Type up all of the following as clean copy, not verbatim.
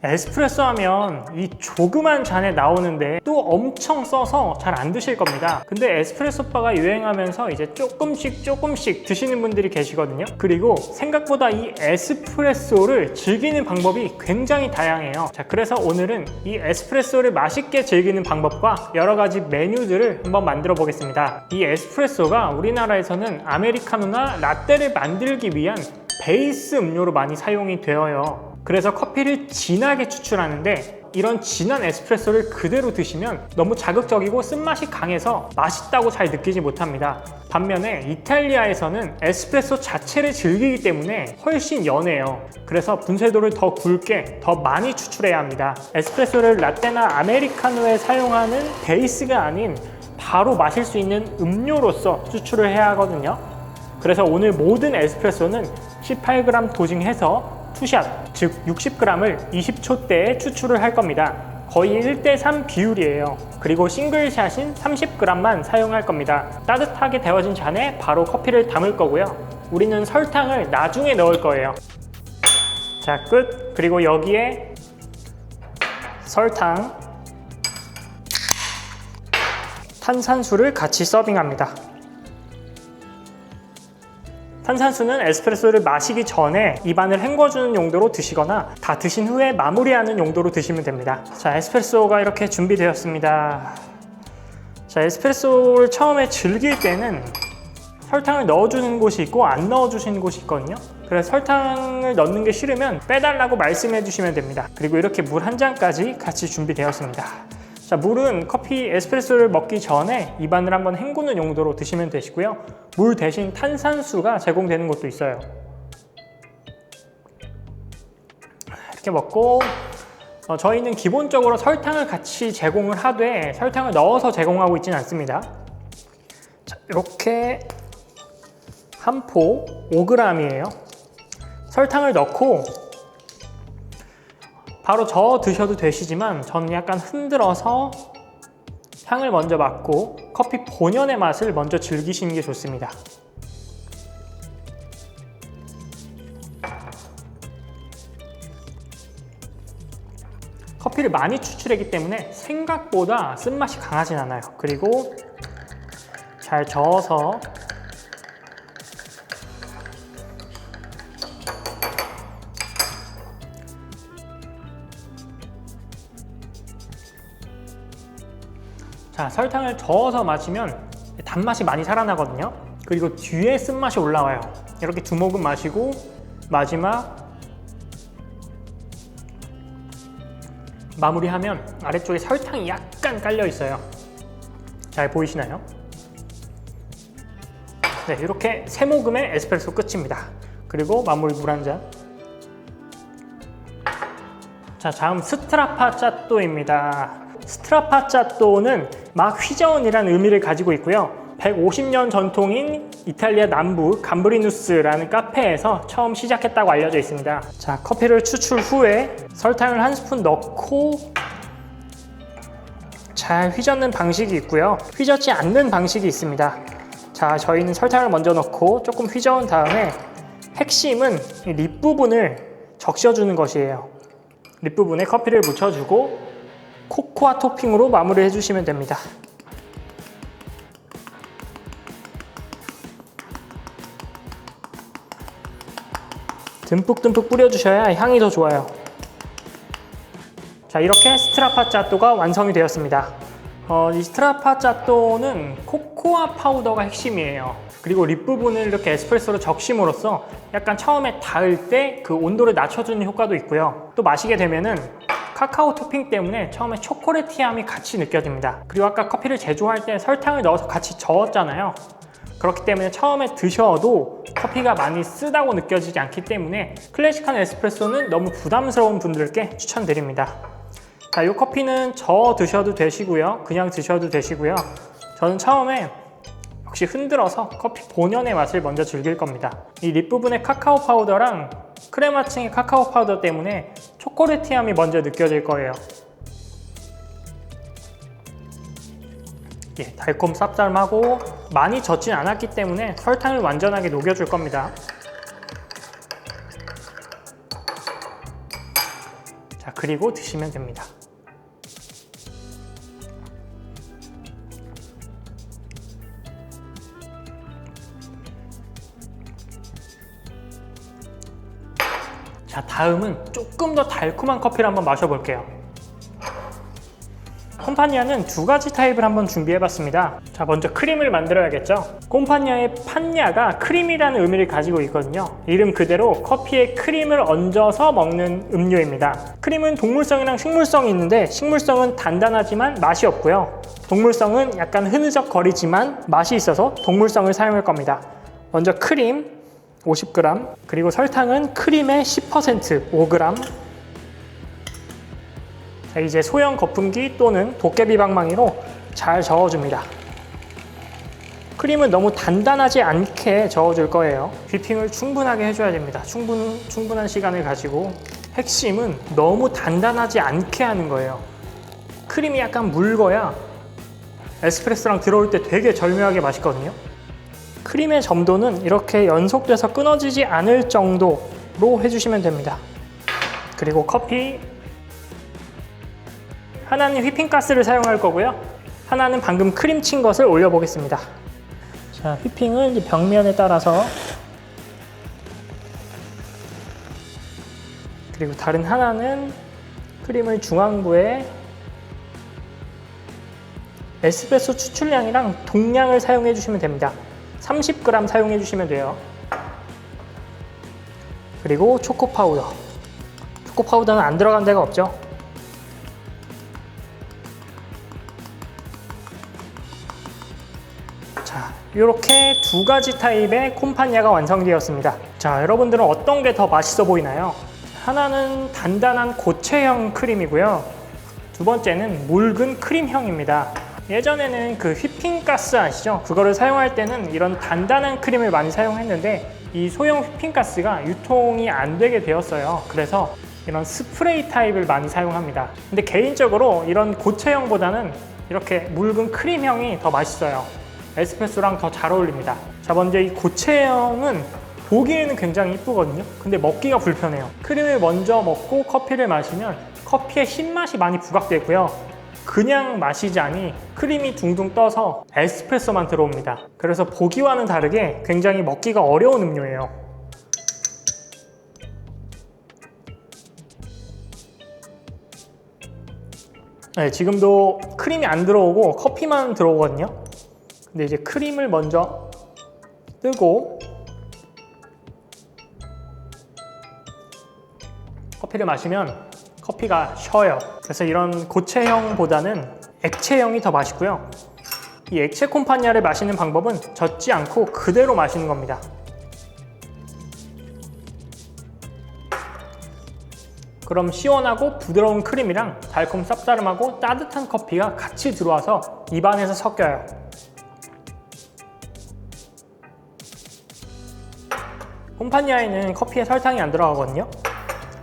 에스프레소 하면 이 조그만 잔에 나오는데 또 엄청 써서 잘 안 드실 겁니다. 근데 에스프레소 바가 유행하면서 이제 조금씩 드시는 분들이 계시거든요. 그리고 생각보다 이 에스프레소를 즐기는 방법이 굉장히 다양해요. 자, 그래서 오늘은 이 에스프레소를 맛있게 즐기는 방법과 여러 가지 메뉴들을 한번 만들어 보겠습니다. 이 에스프레소가 우리나라에서는 아메리카노나 라떼를 만들기 위한 베이스 음료로 많이 사용이 되어요. 그래서 커피를 진하게 추출하는데 이런 진한 에스프레소를 그대로 드시면 너무 자극적이고 쓴맛이 강해서 맛있다고 잘 느끼지 못합니다. 반면에 이탈리아에서는 에스프레소 자체를 즐기기 때문에 훨씬 연해요. 그래서 분쇄도를 더 굵게 더 많이 추출해야 합니다. 에스프레소를 라떼나 아메리카노에 사용하는 베이스가 아닌 바로 마실 수 있는 음료로서 추출을 해야 하거든요. 그래서 오늘 모든 에스프레소는 18g 도징해서 투샷, 즉 60g을 20초대에 추출을 할 겁니다. 거의 1대3 비율이에요. 그리고 싱글샷인 30g만 사용할 겁니다. 따뜻하게 데워진 잔에 바로 커피를 담을 거고요. 우리는 설탕을 나중에 넣을 거예요. 자, 끝. 그리고 여기에 설탕, 탄산수를 같이 서빙합니다. 탄산수는 에스프레소를 마시기 전에 입안을 헹궈주는 용도로 드시거나 다 드신 후에 마무리하는 용도로 드시면 됩니다. 자, 에스프레소가 이렇게 준비되었습니다. 자, 에스프레소를 처음에 즐길 때는 설탕을 넣어주는 곳이 있고 안 넣어주시는 곳이 있거든요. 그래서 설탕을 넣는 게 싫으면 빼달라고 말씀해 주시면 됩니다. 그리고 이렇게 물 한 잔까지 같이 준비되었습니다. 자, 물은 커피 에스프레소를 먹기 전에 입안을 한번 헹구는 용도로 드시면 되시고요. 물 대신 탄산수가 제공되는 곳도 있어요. 이렇게 먹고 저희는 기본적으로 설탕을 같이 제공을 하되 설탕을 넣어서 제공하고 있지는 않습니다. 자, 이렇게 한 포 5g이에요. 설탕을 넣고 바로 저어 드셔도 되시지만 저는 약간 흔들어서 향을 먼저 맡고 커피 본연의 맛을 먼저 즐기시는 게 좋습니다. 커피를 많이 추출했기 때문에 생각보다 쓴맛이 강하진 않아요. 그리고 잘 저어서 자, 설탕을 저어서 마시면 단맛이 많이 살아나거든요. 그리고 뒤에 쓴맛이 올라와요. 이렇게 두 모금 마시고 마지막 마무리하면 아래쪽에 설탕이 약간 깔려 있어요. 잘 보이시나요? 네, 이렇게 세 모금의 에스프레소 끝입니다. 그리고 마무리 물 한 잔. 자, 다음 스트라파짜또입니다. 스트라파짜또는 막 휘저은이라는 의미를 가지고 있고요. 150년 전통인 이탈리아 남부 감브리누스라는 카페에서 처음 시작했다고 알려져 있습니다. 자, 커피를 추출 후에 설탕을 한 스푼 넣고 잘 휘젓는 방식이 있고요. 휘젓지 않는 방식이 있습니다. 자, 저희는 설탕을 먼저 넣고 조금 휘저은 다음에 핵심은 이 립 부분을 적셔주는 것이에요. 립 부분에 커피를 묻혀주고 코코아 토핑으로 마무리 해주시면 됩니다. 듬뿍듬뿍 뿌려주셔야 향이 더 좋아요. 자, 이렇게 스트라파짜또가 완성이 되었습니다. 이 스트라파짜또는 코코아 파우더가 핵심이에요. 그리고 립 부분을 이렇게 에스프레소로 적심으로써 약간 처음에 닿을 때 그 온도를 낮춰주는 효과도 있고요. 또 마시게 되면은 카카오 토핑 때문에 처음에 초콜릿티함이 같이 느껴집니다. 그리고 아까 커피를 제조할 때 설탕을 넣어서 같이 저었잖아요. 그렇기 때문에 처음에 드셔도 커피가 많이 쓰다고 느껴지지 않기 때문에 클래식한 에스프레소는 너무 부담스러운 분들께 추천드립니다. 자, 이 커피는 저어 드셔도 되시고요. 그냥 드셔도 되시고요. 저는 처음에 역시 흔들어서 커피 본연의 맛을 먼저 즐길 겁니다. 이 립 부분의 카카오 파우더랑 크레마층의 카카오 파우더 때문에 초콜릿티함이 먼저 느껴질 거예요. 예, 달콤 쌉쌀하고 많이 젖진 않았기 때문에 설탕을 완전하게 녹여줄 겁니다. 자, 그리고 드시면 됩니다. 자, 다음은 조금 더 달콤한 커피를 한번 마셔볼게요. 콤파니아는 두 가지 타입을 한번 준비해봤습니다. 자, 먼저 크림을 만들어야겠죠. 콤파니아의 판냐가 크림이라는 의미를 가지고 있거든요. 이름 그대로 커피에 크림을 얹어서 먹는 음료입니다. 크림은 동물성이랑 식물성이 있는데 식물성은 단단하지만 맛이 없고요. 동물성은 약간 흐느적거리지만 맛이 있어서 동물성을 사용할 겁니다. 먼저 크림 50g, 그리고 설탕은 크림의 10%, 5g. 자, 이제 소형 거품기 또는 도깨비 방망이로 잘 저어줍니다. 크림은 너무 단단하지 않게 저어줄 거예요. 휘핑을 충분하게 해줘야 됩니다. 충분한 시간을 가지고. 핵심은 너무 단단하지 않게 하는 거예요. 크림이 약간 묽어야 에스프레소랑 들어올 때 되게 절묘하게 맛있거든요. 크림의 점도는 이렇게 연속돼서 끊어지지 않을 정도로 해주시면 됩니다. 그리고 커피 하나는 휘핑가스를 사용할 거고요. 하나는 방금 크림 친 것을 올려보겠습니다. 자, 휘핑은 이제 벽면에 따라서, 그리고 다른 하나는 크림을 중앙부에 에스프레소 추출량이랑 동량을 사용해 주시면 됩니다. 30g 사용해 주시면 돼요. 그리고 초코 파우더. 초코 파우더는 안 들어간 데가 없죠. 자, 이렇게 두 가지 타입의 콤파니아가 완성되었습니다. 자, 여러분들은 어떤 게 더 맛있어 보이나요? 하나는 단단한 고체형 크림이고요. 두 번째는 묽은 크림형입니다. 예전에는 그 휘핑가스 아시죠? 그거를 사용할 때는 이런 단단한 크림을 많이 사용했는데 이 소형 휘핑가스가 유통이 안 되게 되었어요. 그래서 이런 스프레이 타입을 많이 사용합니다. 근데 개인적으로 이런 고체형보다는 이렇게 묽은 크림형이 더 맛있어요. 에스프레소랑 더 잘 어울립니다. 자, 먼저 이 고체형은 보기에는 굉장히 이쁘거든요. 근데 먹기가 불편해요. 크림을 먼저 먹고 커피를 마시면 커피의 신맛이 많이 부각되고요. 그냥 마시자니 크림이 둥둥 떠서 에스프레소만 들어옵니다. 그래서 보기와는 다르게 굉장히 먹기가 어려운 음료예요. 네, 지금도 크림이 안 들어오고 커피만 들어오거든요. 근데 이제 크림을 먼저 뜨고 커피를 마시면 커피가 쉬어요. 그래서 이런 고체형보다는 액체형이 더 맛있고요. 이 액체 콤파니아를 마시는 방법은 젓지 않고 그대로 마시는 겁니다. 그럼 시원하고 부드러운 크림이랑 달콤 쌉싸름하고 따뜻한 커피가 같이 들어와서 입안에서 섞여요. 콤파니아에는 커피에 설탕이 안 들어가거든요.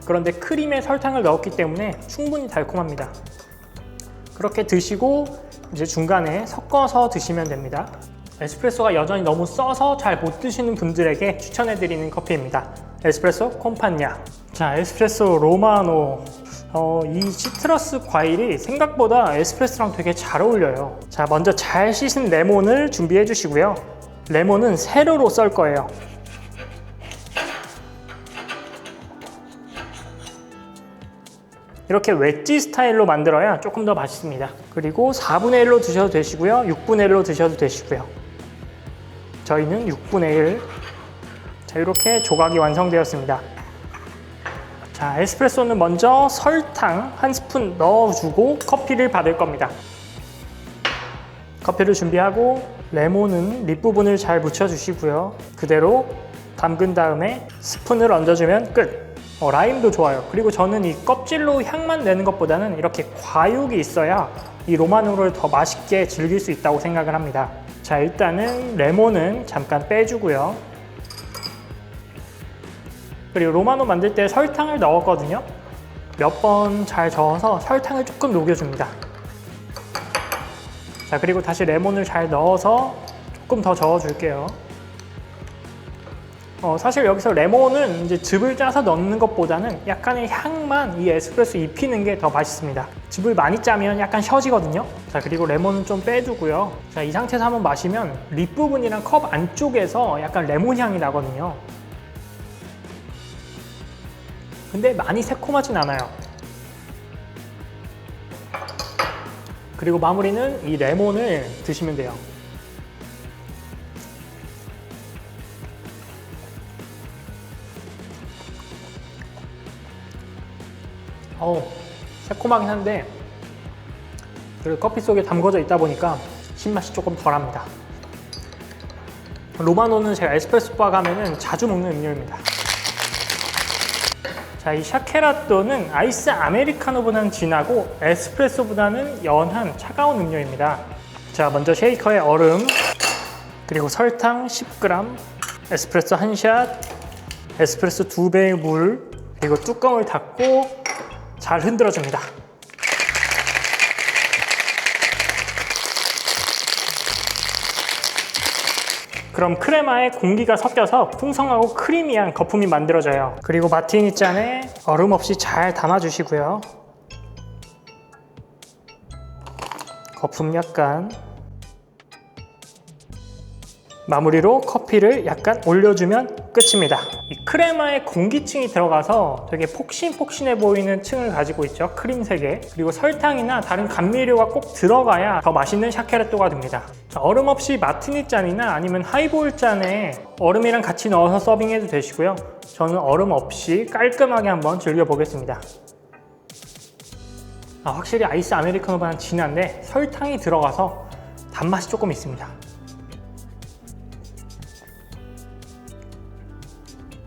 그런데 크림에 설탕을 넣었기 때문에 충분히 달콤합니다. 그렇게 드시고 이제 중간에 섞어서 드시면 됩니다. 에스프레소가 여전히 너무 써서 잘 못 드시는 분들에게 추천해드리는 커피입니다. 에스프레소 콤파니아. 자, 에스프레소 로마노. 이 시트러스 과일이 생각보다 에스프레소랑 되게 잘 어울려요. 자, 먼저 잘 씻은 레몬을 준비해 주시고요. 레몬은 세로로 썰 거예요. 이렇게 웨지 스타일로 만들어야 조금 더 맛있습니다. 그리고 4분의 1로 드셔도 되시고요. 6분의 1로 드셔도 되시고요. 저희는 6분의 1. 자, 이렇게 조각이 완성되었습니다. 자, 에스프레소는 먼저 설탕 한 스푼 넣어주고 커피를 받을 겁니다. 커피를 준비하고 레몬은 밑부분을 잘 묻혀주시고요. 그대로 담근 다음에 스푼을 얹어주면 끝! 라임도 좋아요. 그리고 저는 이 껍질로 향만 내는 것보다는 이렇게 과육이 있어야 이 로마노를 더 맛있게 즐길 수 있다고 생각을 합니다. 자, 일단은 레몬은 잠깐 빼주고요. 그리고 로마노 만들 때 설탕을 넣었거든요. 몇 번 잘 저어서 설탕을 조금 녹여줍니다. 자, 그리고 다시 레몬을 잘 넣어서 조금 더 저어줄게요. 사실 여기서 레몬은 이제 즙을 짜서 넣는 것보다는 약간의 향만 이 에스프레소 입히는 게 더 맛있습니다. 즙을 많이 짜면 약간 셔지거든요. 자, 그리고 레몬은 좀 빼두고요. 자, 이 상태에서 한번 마시면 립 부분이랑 컵 안쪽에서 약간 레몬 향이 나거든요. 근데 많이 새콤하진 않아요. 그리고 마무리는 이 레몬을 드시면 돼요. 새콤하긴 한데 그리고 커피 속에 담궈져 있다 보니까 신맛이 조금 덜합니다. 로마노는 제가 에스프레소 바 가면은 자주 먹는 음료입니다. 자, 이 샤케라또는 아이스 아메리카노보다는 진하고 에스프레소보다는 연한 차가운 음료입니다. 자, 먼저 쉐이커에 얼음, 그리고 설탕 10g, 에스프레소 1샷, 에스프레소 2배의 물, 그리고 뚜껑을 닫고 잘 흔들어줍니다. 그럼 크레마에 공기가 섞여서 풍성하고 크리미한 거품이 만들어져요. 그리고 마티니 잔에 얼음 없이 잘 담아주시고요. 거품 약간, 마무리로 커피를 약간 올려주면 끝입니다. 이 크레마에 공기층이 들어가서 되게 폭신폭신해 보이는 층을 가지고 있죠. 크림색에. 그리고 설탕이나 다른 감미료가 꼭 들어가야 더 맛있는 샤케라또가 됩니다. 자, 얼음 없이 마티니 잔이나 아니면 하이볼 잔에 얼음이랑 같이 넣어서 서빙해도 되시고요. 저는 얼음 없이 깔끔하게 한번 즐겨보겠습니다. 확실히 아이스 아메리카노보다는 진한데 설탕이 들어가서 단맛이 조금 있습니다.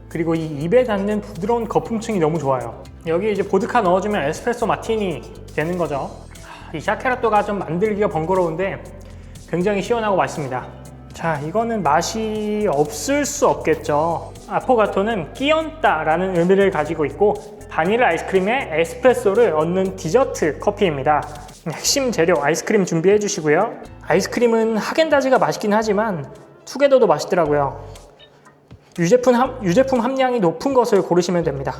그리고 이 입에 닿는 부드러운 거품층이 너무 좋아요. 여기 이제 보드카 넣어주면 에스프레소 마티니 되는 거죠. 이 샤케라또가 좀 만들기가 번거로운데 굉장히 시원하고 맛있습니다. 자, 이거는 맛이 없을 수 없겠죠. 아포가토는 끼얹다라는 의미를 가지고 있고 바닐라 아이스크림에 에스프레소를 얻는 디저트 커피입니다. 핵심 재료 아이스크림 준비해 주시고요. 아이스크림은 하겐다즈가 맛있긴 하지만 투게더도 맛있더라고요. 유제품 함량이 높은 것을 고르시면 됩니다.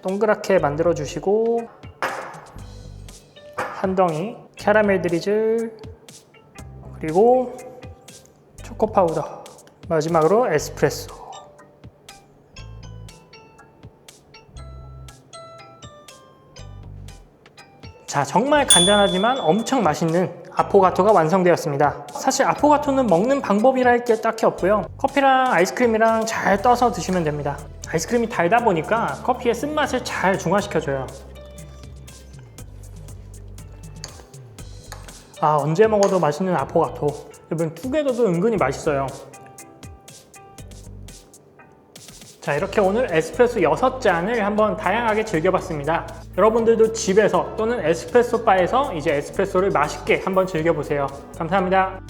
동그랗게 만들어 주시고 한 덩이 캐러멜 드리즐, 그리고 초코 파우더, 마지막으로 에스프레소. 자, 정말 간단하지만 엄청 맛있는 아포가토가 완성되었습니다. 사실 아포가토는 먹는 방법이라 할 게 딱히 없고요. 커피랑 아이스크림이랑 잘 떠서 드시면 됩니다. 아이스크림이 달다 보니까 커피의 쓴맛을 잘 중화시켜줘요. 언제 먹어도 맛있는 아포가토. 여러분, 투게더도 은근히 맛있어요. 자, 이렇게 오늘 에스프레소 6잔을 한번 다양하게 즐겨봤습니다. 여러분들도 집에서 또는 에스프레소 바에서 이제 에스프레소를 맛있게 한번 즐겨보세요. 감사합니다.